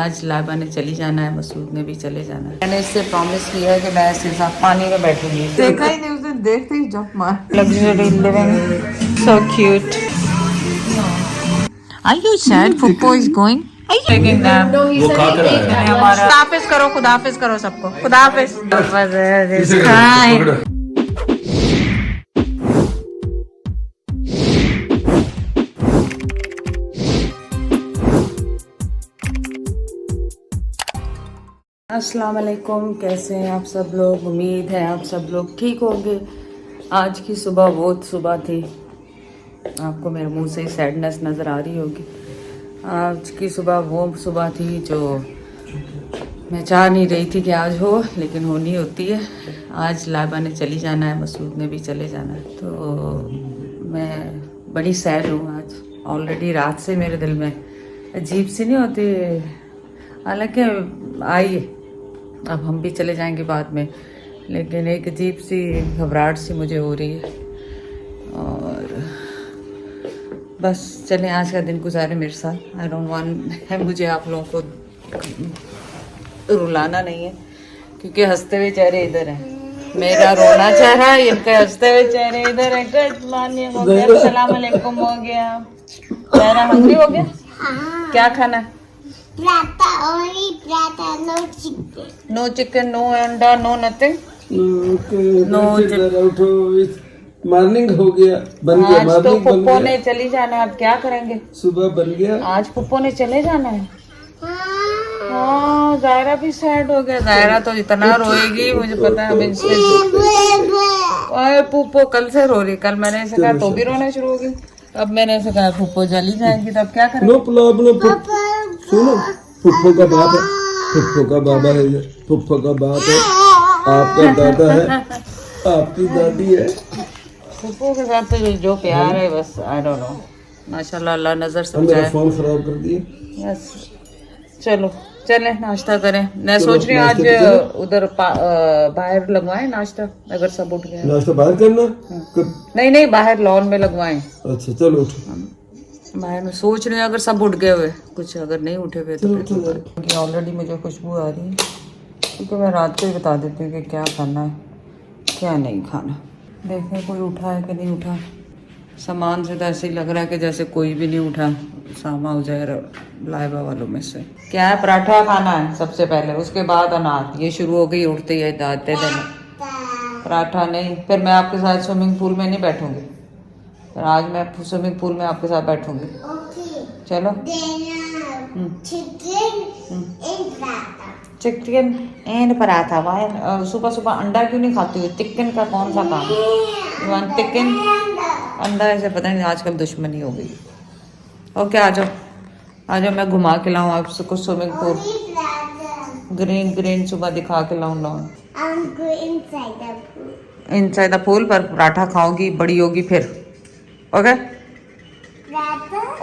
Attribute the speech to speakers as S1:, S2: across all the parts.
S1: आज लाइबा ने चली जाना है, मसूद ने भी चले जाना है। मैंने इससे प्रॉमिस किया है कि मैं इसके साथ पानी में बैठूंगी। देखा ही नहीं उसने, देखते ही जंप मार। Luxury living, so cute. Are you sad फुप्पो इज गोइंग? खुदाफिज करो, खुदाफिज करो सबको, खुदाफिज। अस्सलाम वालेकुम, कैसे हैं आप सब लोग? उम्मीद है आप सब लोग ठीक होंगे। आज की सुबह बहुत सुबह थी, आपको मेरे मुंह से सैडनेस नज़र आ रही होगी। आज की सुबह वो सुबह थी जो मैं चाह नहीं रही थी कि आज हो, लेकिन होनी होती है। आज लाइबा ने चली जाना है, मसूद ने भी चले जाना है, तो मैं बड़ी सैड हूँ आज। ऑलरेडी रात से मेरे दिल में अजीब सी नहीं होती, हालांकि आई अब हम भी चले जाएंगे बाद में, लेकिन एक अजीब सी घबराहट सी मुझे हो रही है। और बस चलें, आज का दिन गुजारे मेरे साथ। आई डोंट वांट, मुझे आप लोगों को रुलाना नहीं है, क्योंकि हंसते हुए चेहरे इधर हैं, मेरा रोना चेहरा, इनके हंसते हुए चेहरे इधर है। गुड मॉर्निंग हो गया, अस्सलाम वालेकुम हो गया, चेहरा हंगरी हो गया। क्या खाना है?
S2: Prata, only prata, no chicken.
S1: No chicken, no anda, no nothing.
S3: No उठो, मॉर्निंग हो गया, बन गया।
S1: आज तो पुप्पो ने चली जाना है, अब क्या करेंगे?
S3: सुबह बन गया।
S1: आज पुप्पो ने चले जाना है। हाँ, जायरा भी सैड हो गया। जायरा तो इतना रोएगी, मुझे पता है। अरे पुप्पो कल से रो रही, कल मैंने इसे कहा तो भी रोना शुरू हो गई। अब मैंने इसे कहा पुप्पो चली जाएगी, तब क्या करेंगे?
S3: No problem. सुनो, पुप्पो का बाप है, पुप्पो का बाबा है, ये पुप्पो का बाप है, आपका दादा है, आपकी दादी है।
S1: पुप्पो के साथ तो जो प्यार है, बस आई डोंट नो, माशाल्लाह, अल्लाह नजर से बचाए।
S3: मेरा फोन खराब कर दिया।
S1: यस, चलो चले नाश्ता करें। मैं सोच रही हूँ आज उधर बाहर लगवाएं नाश्ता, अगर सब उठ गए।
S3: नाश्ता बाहर करना?
S1: नहीं, बाहर लॉन में लगवाएं।
S3: अच्छा चलो उठो।
S1: बाहर में सोच रही हूँ, अगर सब उठ गए हुए, कुछ अगर नहीं उठे हुए तो क्योंकि ऑलरेडी मुझे खुशबू आ रही है, क्योंकि मैं रात को ही बता देती हूँ कि क्या खाना है क्या नहीं खाना। देखें कोई उठा है कि नहीं उठा। सामान से तो ऐसे ही लग रहा है कि जैसे कोई भी नहीं उठा, सामा उजैर लाइबा वालों में से। क्या है? पराठा खाना है सबसे पहले, उसके बाद अनाज। ये शुरू हो गई उठते ही दाते दिन। पराठा नहीं, फिर मैं आपके साथ स्विमिंग पूल में नहीं बैठूंगी, फिर आज मैं स्विमिंग पूल में आपके साथ बैठूंगी। चलो। Chicken and paratha. वाह, सुबह सुबह अंडा क्यों नहीं खाती हुई? चिकन का कौन सा काम? चिकन अंडा ऐसे पता नहीं, आजकल दुश्मनी हो गई। ओके, आ जाओ, मैं घुमा के लाऊं आपको स्विमिंग पूल। ग्रीन सुबह दिखा के लाऊं लॉन। इनसाइड द पूल पर पराठा खाओगी, बड़ी होगी फिर। Okay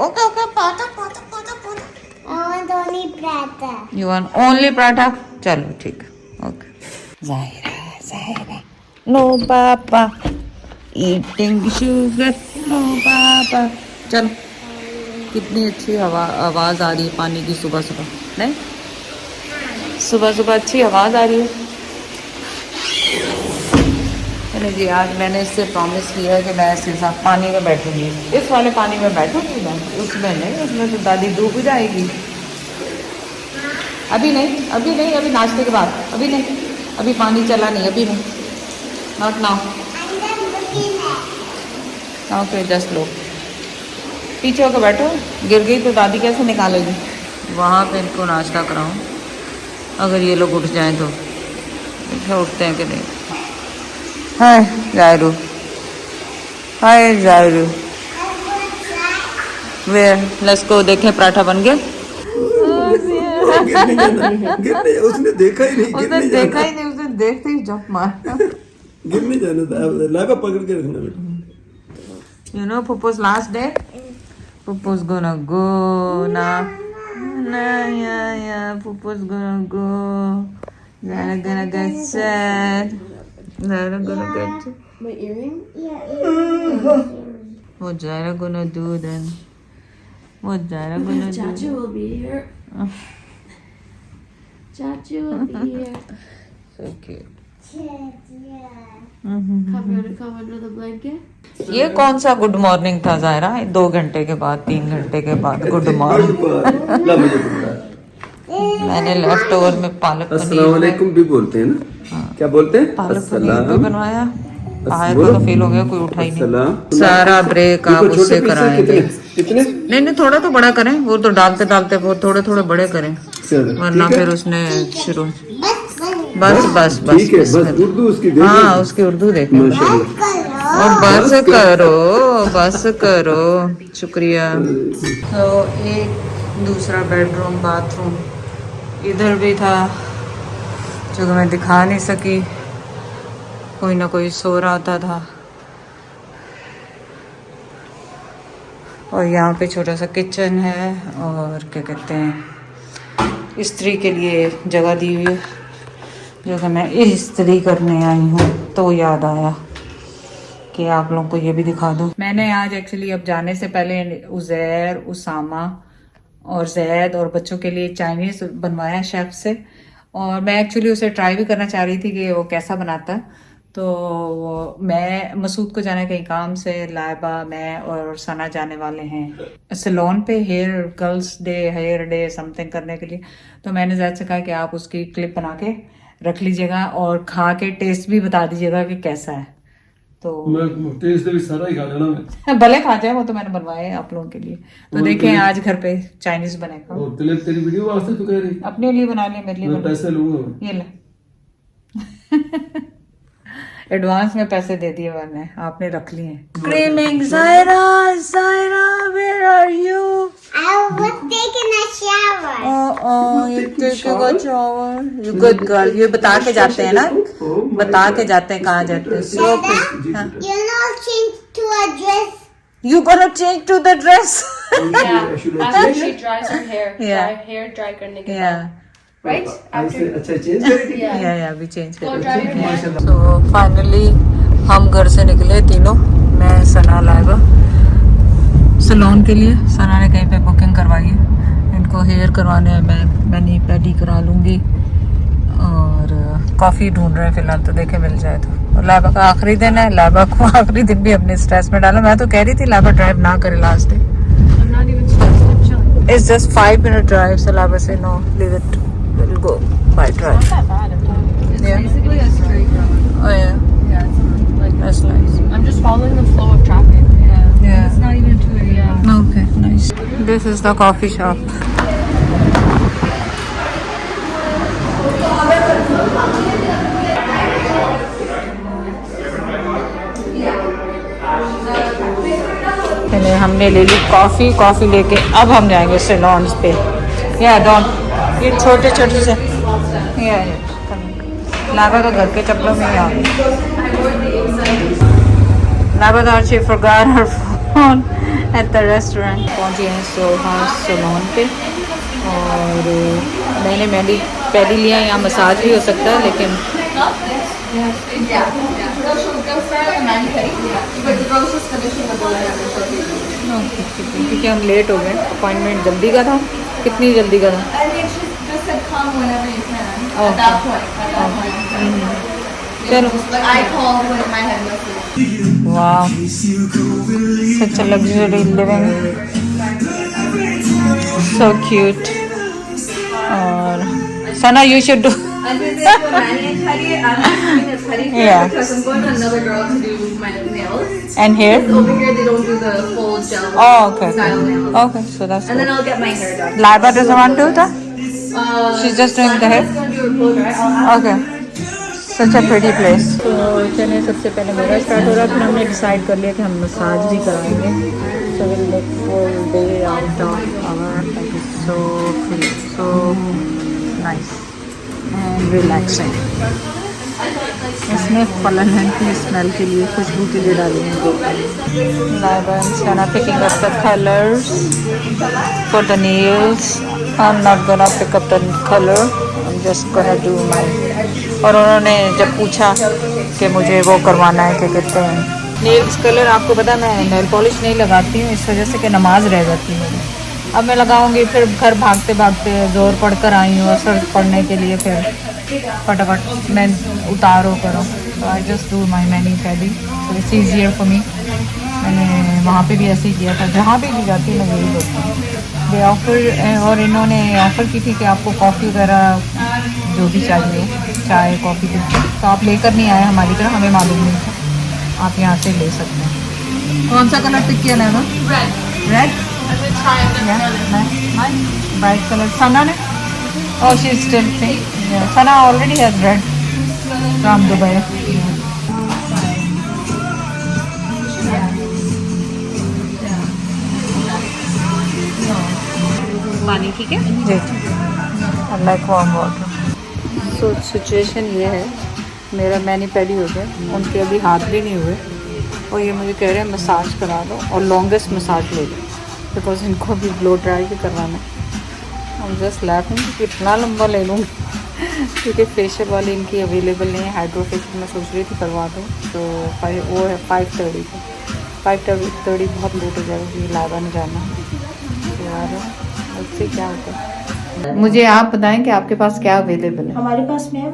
S1: okay paratha. You want only paratha? चलो ठीक है, okay. Zahira no papa eating sugar, no papa. चलो, कितनी अच्छी आवाज़ आ रही है पानी की सुबह सुबह, नहीं? सुबह अच्छी आवाज़ आ रही है। चलो जी, आज मैंने इससे प्रॉमिस किया है कि मैं इसके साथ पानी में बैठूंगी। इस वाले पानी में बैठूंगी मैं, उसमें नहीं, उसमें तो दादी डूब जाएगी। अभी नहीं, अभी नाश्ते के बाद, अभी नहीं, अभी पानी चला नहीं, अभी नहीं, नॉट नाउ। ओके, जस्ट लो, पीछे होकर बैठो। गिर गई तो दादी कैसे निकालेगी? वहाँ पे इनको नाश्ता कराऊँ, अगर ये लोग उठ जाएं तो। देखो उठते हैं कि नहीं। हाय जायरू, वेयर लेट्स गो। देखें पराठा बन गया।
S3: उसने देखा ही नहीं,
S1: उसने देखते ही जंप मार।
S3: गिरने जाने था, लाइबा पकड़ के रखना बेटा।
S1: You know Pupu's last day? Pupu's gonna go now. Yeah, Pupu's gonna go. Zara gonna get sad. Zara gonna get...
S2: My earring? Yeah, earring.
S1: What Zara gonna do then? What Zara gonna do?
S2: Chacha will be here.
S4: Chachu will be here.
S1: So cute.
S4: Come here to come under the blanket.
S1: ये कौन सा good morning था ज़ायरा? 2 घंटे के बाद 3 घंटे के बाद गुड मॉर्निंग। मैंने लेफ्ट ओवर में पालक
S3: अस्सलाम वालेकुम भी बोलते हैं ना, क्या बोलते हैं?
S1: पालक पनीर भी बनवाया। पायल
S3: बोलो।
S1: का फेल हो गया, कोई उठा ही नहीं।
S3: अस्सलाम।
S1: सारा ब्रेक आप
S3: छोटे
S1: उससे
S3: पीस
S1: कराएंगे।
S3: कितने?
S1: नहीं थोड़ा तो बड़ा करें, वो तो डालते डालते वो थोड़े थोड़े बड़े करें,
S3: चलो,
S1: वरना
S3: ठीक है।
S1: फिर उसने शुरू
S2: बस
S1: बस
S3: ठीक है, बस उर्दू उसकी देख
S1: हाँ उसकी उर्दू देखो।
S3: माशाल्लाह।
S1: और बस करो शुक्रिया। तो एक दूसरा बेडरूम बाथरूम इधर भी था जो मैं दिखा नहीं सकी, कोई ना कोई सो रहा होता था। और यहाँ पे छोटा सा किचन है और क्या कहते हैं इस्त्री के लिए जगह दी हुई है, जो कि मैं इस्त्री करने आई हूँ तो याद आया कि आप लोगों को ये भी दिखा दूँ। मैंने आज एक्चुअली अब जाने से पहले उज़ैर, उसामा और जैद और बच्चों के लिए चाइनीज़ बनवाया शेफ़ से, और मैं एक्चुअली उसे ट्राई भी करना चाह रही थी कि वो कैसा बनाता है। तो मैं मसूद को जाना कहीं काम से, लाइबा मैं और सना जाने वाले हैं सैलून पे hair girls day hair day something करने के लिए। तो मैंने जैद से कहा कि आप उसकी क्लिप बना के रख लीजिएगा और खा के टेस्ट भी बता दीजिएगा कि कैसा है। तो
S3: मैं टेस्ट भी सारा ही खा लेना मैं।
S1: भले खा जाए, वो तो मैंने बनवाए हैं आप लोगों के लिए। तो देखें आज घर पे चाइनीज बनेगा।
S3: और तेरी वीडियो वास्ते तू कह रही
S1: अपने लिए बना लिया, मेरे लिए
S3: मैं
S1: बना
S3: पैसे लूंगा।
S1: ये ले एडवांस में पैसे दे दिए मैंने, आपने रख लिए। Screaming Zaira where are you?
S2: I was taking a shower.
S1: you take a good shower. You good girl. ये बता के जाते हैं ना, बता के जाते हैं कहाँ जाते हैं। So, हाँ।
S2: You know, change to a dress.
S1: You gonna change to the dress?
S4: After she dries her hair.
S1: Yeah.
S4: Hair dry करने के
S1: Yeah.
S4: बाद. Right? After.
S3: अच्छा चेंज करेगी।
S1: Yeah, we change
S4: Go
S1: it.
S4: dry your hair.
S1: So finally हम घर से निकले तीनों, मैं सना लाइबा सैलून के लिए। सना ने कहीं पे बुकिंग करवाई है, इनको हेयर करवाने हैं, मैं मैंने पेडी करा लूँगी। और कॉफ़ी ढूंढ रहे हैं फिलहाल, तो देखे मिल जाए तो। और लाइबा का आखिरी दिन है, लाइबा को आखिरी दिन भी अपने स्ट्रेस में डाला। मैं तो कह रही थी लाइबा ड्राइव ना करे last day.
S4: I'm not even stressed. I'm chilling.
S1: It's just 5-minute drive, so Lava said no, leave it. We'll go by drive.
S4: Not that bad. I'm telling you. It's
S1: Yeah.
S4: basically a straight road.
S1: Oh yeah,
S4: Yeah, it's not like
S1: that's nice.
S4: I'm just following the flow of traffic. Yeah.
S1: Yeah.
S4: It's not even 2 a.m.
S1: Okay, nice. This is the coffee shop. पहले हमने ले ली coffee लेके अब हम जाएंगे saloons पे। या don ये छोटे छोटे से लाबा तो घर के चप्पलों में ही आ गई। लाबा तो she forgot her phone at the restaurant. पहुंचे हैं सोहा सैलून पे और मैंने पहली लिया। यहाँ मसाज भी हो सकता है लेकिन क्योंकि हम लेट हो गए, अपॉइंटमेंट जल्दी का था। कितनी जल्दी का था? चलो वाह, such luxury living, so cute. और Sana you should do
S4: I'm going to do a manicure. I'm not doing this pedicure
S1: Yeah.
S4: because I'm going to another girl to do my nails.
S1: and here.
S4: Over here they don't do the full gel
S1: Oh, okay.
S4: style nails.
S1: Okay, so that's
S4: And then
S1: good.
S4: I'll get my hair done.
S1: Laiba doesn't want to do that? She's just doing the hair?
S4: I'm just going to do her blow dry. I'll
S1: Okay. Such a pretty place. तो चलिए सबसे पहले मेरा start हो रहा है, फिर हमने डिसाइड कर लिया कि हम मसाज भी कराएंगे। So we'll look full day out of our like so free, so nice and relaxing. इसमें फलन की स्मेल के लिए, खुशबू के लिए डालेंगे। Laiba and Sana picking up the colors for the nails. I'm not gonna pick up the color. I'm just gonna do my. और उन्होंने जब पूछा कि मुझे वो करवाना है, क्या कहते हैं नेल्स कलर, आपको पता मैं नेल पॉलिश नहीं लगाती हूँ इस वजह से कि नमाज रह जाती है मेरी। अब मैं लगाऊंगी, फिर घर भागते भागते जोर पढ़कर आई हूँ असर पढ़ने के लिए, फिर फटाफट मैं उतारो करो। तो I just do my many paddy, तो इट्स ईजियर फॉर मी। मैंने वहाँ पे भी ऐसे ही किया था, जहाँ पे भी जाती है मैं वही करती हूँ। दे ऑफर, और इन्होंने ऑफ़र की थी कि आपको कॉफ़ी वगैरह जो भी चाहिए, चाय कॉफ़ी कुछ, तो आप लेकर नहीं आए हमारी तरह, हमें मालूम नहीं था, आप यहाँ से ले सकते हैं। कौन सा कलर पिक किया लेगा? Red bright colour. सना ने she is still pink, Sana already has red from Dubai.
S4: पानी ठीक है
S1: जी, like warm water. So situation ये है, मेरा मैनी पैडी हो गया, उनके अभी हाथ भी नहीं हुए, और ये मुझे कह रहे हैं मसाज करा दो और लॉन्गेस्ट मसाज ले लो, बिकॉज इनको भी ब्लो ड्राई भी करवाना है। हम जस्ट लाफिंग कि इतना लंबा ले लूँगी क्योंकि फेशियल वाली इनकी अवेलेबल नहीं है। हाइड्रो फेशियल मैं सोच रही थी करवा दूँ, तो वो है 5:30 को। 5:30 बहुत लेट हो जाएगा, लाइबा नहीं जाना तो यार, उससे क्या होता है। मुझे आप बताएं कि आपके पास क्या अवेलेबल है?
S5: हमारे पास मैम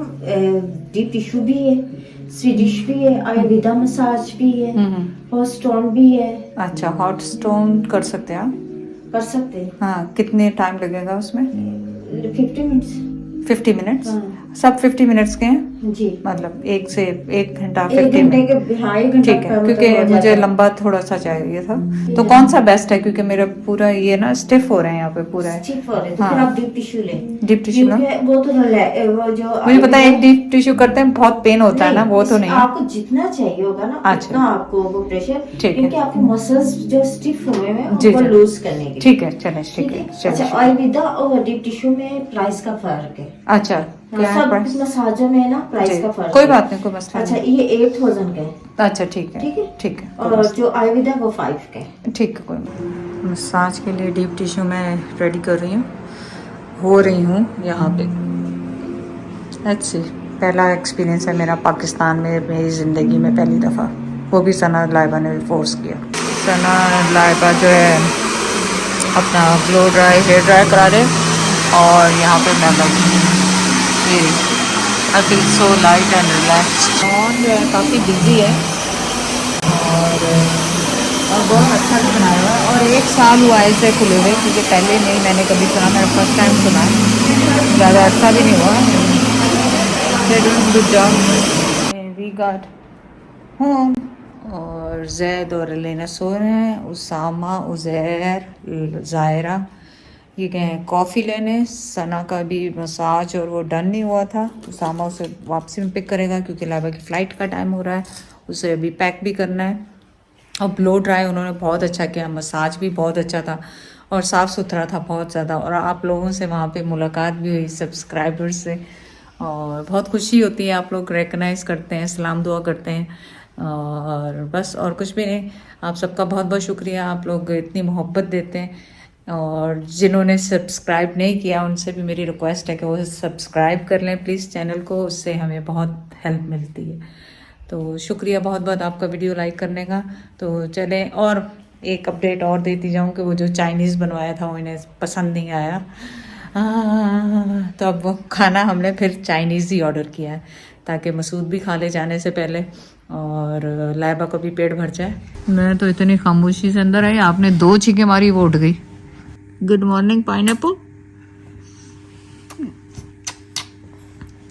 S5: डीप टिश्यू भी है, स्वीडिश भी है, आयुर्वेदा मसाज भी है, हॉट स्टोन भी है।
S1: अच्छा, हॉट स्टोन कर सकते हैं आप?
S5: कर सकते हैं।
S1: हाँ, कितने टाइम लगेगा उसमें?
S5: 50 मिनट्स।
S1: 50 मिनट्स?
S5: हाँ।
S1: सब 50 मिनट्स के हैं?
S5: जी,
S1: मतलब 1 से 1 घंटा
S5: 1
S1: 50
S5: घंटे
S1: मिनट?
S5: के, हाँ 1 घंटा
S1: ठीक है,
S5: का
S1: क्योंकि
S5: मतलब हो
S1: मुझे
S5: जाता है।
S1: लंबा थोड़ा सा चाहिए था। तो कौन सा बेस्ट है, क्योंकि मेरा पूरा ये ना स्टिफ हो रहे हैं यहाँ पे पूरा है।
S5: ठीक हो रहा है, तो
S1: हाँ।
S5: फिर आप डीप टिश्यू लें।
S1: डीप टिश्यू ना?
S5: क्योंकि वो तो वो जो
S1: मुझे पता है, एक डीप टिश्यू करते हैं बहुत पेन होता है ना, वो तो नहीं है।
S5: आपको जितना चाहिए होगा ना,
S1: अच्छा।
S5: उतना आपको वो प्रेशर,
S1: ठीक है।
S5: क्योंकि आपके मसल्स जो स्टिफ हुए हैं
S1: जी,
S5: उनको
S1: जी।
S5: लूज करने के लिए।
S1: ठीक है, चले ठीक है,
S5: अच्छा,
S1: चलिए।
S5: आयुर्वेदा और डीप टिश्यू में प्राइस का फर्क है।
S1: अच्छा, क्या है
S5: सब
S1: प्राइस?
S5: मसाजों में ना
S1: जी,
S5: प्राइस का फर्क
S1: कोई
S5: है।
S1: बात नहीं, कोई मसला
S5: अच्छा,
S1: नहीं।
S5: ये 8000 का है।
S1: अच्छा, ठीक है,
S5: ठीक है?
S1: ठीक है, कोई
S5: और
S1: मसला
S5: जो आयुर्वेदा वो 5 का है।
S1: ठीक है, कोई नहीं। मसाज के लिए डीप टिश्यू मैं रेडी कर रही हूँ, हो रही हूँ यहाँ पे। अच्छी पहला एक्सपीरियंस है मेरा पाकिस्तान में, मेरी ज़िंदगी में पहली दफ़ा, वो भी सना लाइबा ने फोर्स किया। सना लाइबा जो है अपना ब्लो ड्राई हेयर ड्राई करा रहे, और यहाँ पे मैं I feel so light and relaxed. Phone जो है काफ़ी बिजी है, और बहुत अच्छा भी बनाया हुआ है, और 1 साल हुआ है इसे खुले हुए, क्योंकि पहले नहीं मैंने कभी सुना, मेरा फर्स्ट टाइम सुना है, ज़्यादा अच्छा भी नहीं हुआ। Good job. We got home, और जैद और लेना सो रहे हैं, उसामा, उज़ैर, ज़ायरा ये गए हैं कॉफ़ी लेने। सना का भी मसाज और वो डन नहीं हुआ था, उसामा उसे वापसी में पिक करेगा क्योंकि लाइबा की फ़्लाइट का टाइम हो रहा है, उसे अभी पैक भी करना है। और ब्लो ड्राई उन्होंने बहुत अच्छा किया, मसाज भी बहुत अच्छा था और साफ़ सुथरा था बहुत ज़्यादा, और आप लोगों से वहाँ पे मुलाकात भी हुई, सब्सक्राइबर्स से, और बहुत खुशी होती है, आप लोग रिकग्नाइज़ करते हैं, सलाम दुआ करते हैं, और बस और कुछ भी नहीं। आप सबका बहुत बहुत शुक्रिया, आप लोग इतनी मोहब्बत देते हैं, और जिन्होंने सब्सक्राइब नहीं किया उनसे भी मेरी रिक्वेस्ट है कि वो सब्सक्राइब कर लें प्लीज़ चैनल को, उससे हमें बहुत हेल्प मिलती है। तो शुक्रिया बहुत बहुत आपका वीडियो लाइक करने का। तो चलें, और एक अपडेट और देती जाऊँ कि वो जो चाइनीज़ बनवाया था वो इन्हें पसंद नहीं आया, तो अब वो खाना हमने फिर चाइनीज़ ही ऑर्डर किया है, ताकि मसूद भी खा ले जाने से पहले, और लाइबा को भी पेट भर जाए। मैं तो इतनी खामोशी से अंदर आई, आपने 2 छींके मारी वो उठ गई। Good morning pineapple.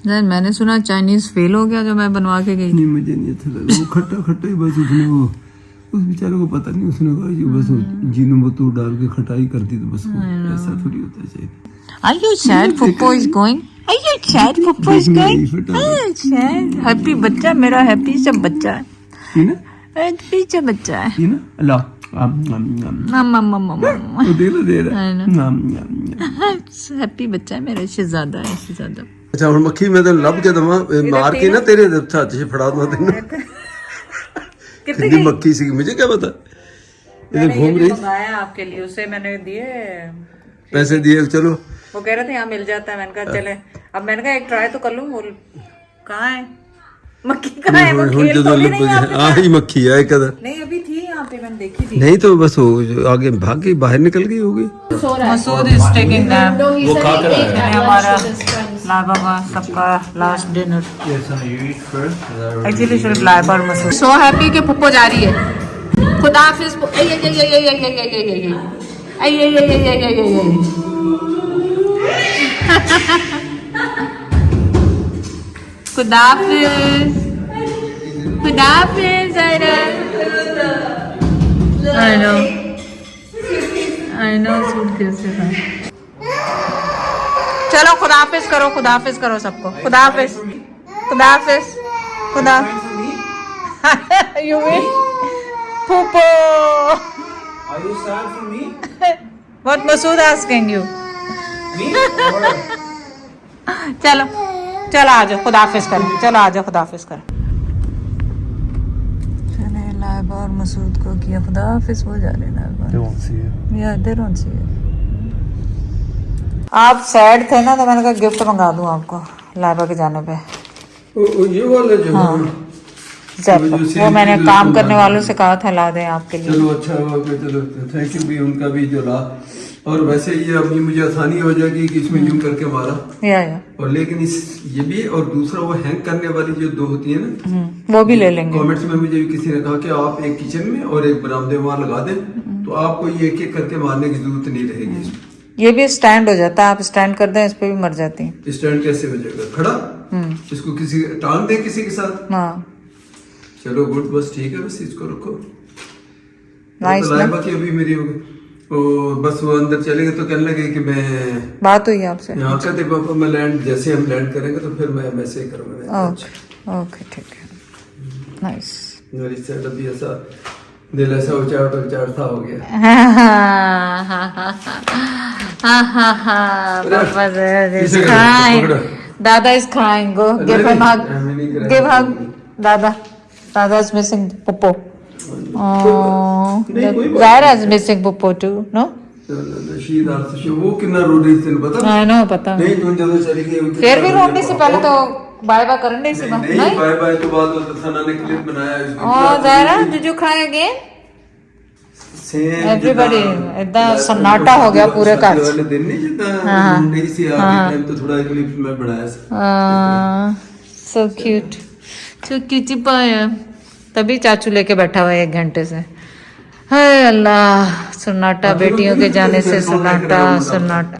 S1: मैंने सुना चाइनीज फेल हो गया जो मैं बनवा के गई।
S3: नहीं, मुझे नहीं अच्छा लगा, वो खट्टा खट्टा ही बस उसने, वो उस बेचारे को पता नहीं, उसने कहा जी बस जीनू बतू डाल के खटाई कर दी, तो बस ऐसा थोड़ी होता चाहिए।
S1: Are you sad Puppo is going? Are you sad Puppo is going? sad happy बच्चा, मेरा हैप्पी सा बच्चा है,
S3: ये ना
S1: हैप्पी सा बच्चा है,
S3: ये ना अल्लाह
S1: हैप्पी बच्चा है मेरा, शहजादा है, शहजादा।
S3: अच्छा ਹੁਣ ਮੱਖੀ ਮੈਂ ਤੈਨੂੰ ਲੱਭ ਕੇ ਦਵਾਂ ਮਾਰ ਕੇ ਨਾ ਤੇਰੇ ਹੱਥ 'ਚ ਫੜਾ ਦਵਾਂ ਤੈਨੂੰ कितनी मक्खी सी, मुझे क्या पता।
S1: मैंने ये भी मंगाया आपके लिए, उसे मैंने दिए
S3: पैसे दिए, चलो
S1: वो कह रहे थे यहाँ मिल जाता है, मैंने कहा चले, अब मैंने कहा एक ट्राई तो कर लूँ। वो कहाँ है मक्खी, कहाँ है? वो खेल तो भी नहीं आपके
S3: आ ही मक्खी है कदा
S1: नहीं, अभी थी यहाँ
S4: पे मैंने देखी थी।
S3: नहीं तो बस वो जो आगे भाग गई, बाहर निकल गई होगी।
S1: Masood is taking nap.
S3: वो खा कर आया।
S1: हमारा लाइबा का सबका लास्ट डिनर। एक्चुअली सिर्फ लाइबा और मसूद सो हैप्पी कि पुप्पो जा रही है। खुदा हाफिज। खुदा हाफिज। खुदा हाफिज। I know सूटकेस है। चलो खुदाफिज करो, खुदाफिज करो सबको। खुदाफिज, खुदाफिज, खुदा। You mean Pupo?
S3: Are you sad for me?
S1: What Masood asking you?
S3: Me?
S1: चलो चलो आ जाओ, खुदाफिज करो। चलो आ जाओ, खुदाफिज करो। लाइबा और मसूद को किया खुदाफिज, हो जा रहे Laiba. Yeah, they don't see it. आप सैड थे ना तो मैंने कहा गिफ्ट मंगा दूं आपको लाइबा के जाने पे।
S3: ये वाला जो
S1: हाँ। वो मैंने काम करने वालों से कहा था ला दें आपके लिए।
S3: चलो अच्छा हुआ, चलो थैंक यू भी उनका भी जो ला। और वैसे ये अभी मुझे आसानी हो जाएगी कि इसमें यूं करके मारा।
S1: या
S3: और लेकिन इस ये भी, और दूसरा वो हैंग करने वाली जो दो होती है ना,
S1: वो भी ले लेंगे।
S3: कमेंट्स में मुझे किसी ने कहा कि आप एक किचन में और एक बरामदे में वहां लगा दें, तो आपको ये एक एक करके मारने की जरूरत नहीं रहेगी इसमें।
S1: ये भी स्टैंड हो जाता है, आप स्टैंड कर दें, इस पे भी मर जाती है।
S3: स्टैंड कैसे हो जाएगा? खड़ा इसको किसी टांग दे किसी के साथ।
S1: हाँ
S3: चलो गुड, बस ठीक है, बस इसको रखो।
S1: नाइस
S3: तो लाइबा की अभी मेरी हो गई। तो बस वो अंदर चले गए तो कहने लगे कि मैं
S1: बात हुई आपसे?
S3: यहाँ कहते पापा मैं लैंड, जैसे हम लैंड करेंगे तो फिर मैं वैसे ही करूँगा।
S1: ओके ओके ठीक है, नाइस।
S3: मेरी साइड अभी ऐसा दिल ऐसा उचाट था हो गया।
S1: is crying. Dada is crying. Go give him hug. Give hug. Dada is missing Popo. Oh, Zaira is missing Popo too. No?
S3: वो कितना रो रही थी पता?
S1: I know, पता।
S3: नहीं तुम जब चली गई
S1: फिर भी रोने से पहले तो बाय बाय करने से
S3: नहीं बाय बाय के बाद वो सना ने क्लिप बनाया इसमें।
S1: Oh, Zaira, did you cry again? Everybody, इतना सन्नाटा हो गया पूरे घर।
S3: वाले दिन नहीं जितना नहीं सी आगे टाइम तो थोड़ा क्लिप में बनाया।
S1: So cute, so cutie pie। तभी चाचू लेके बैठा हुआ है 1 घंटे से। हाय अल्लाह, सन्नाटा, बेटियों के जाने से सन्नाटा सन्नाटा।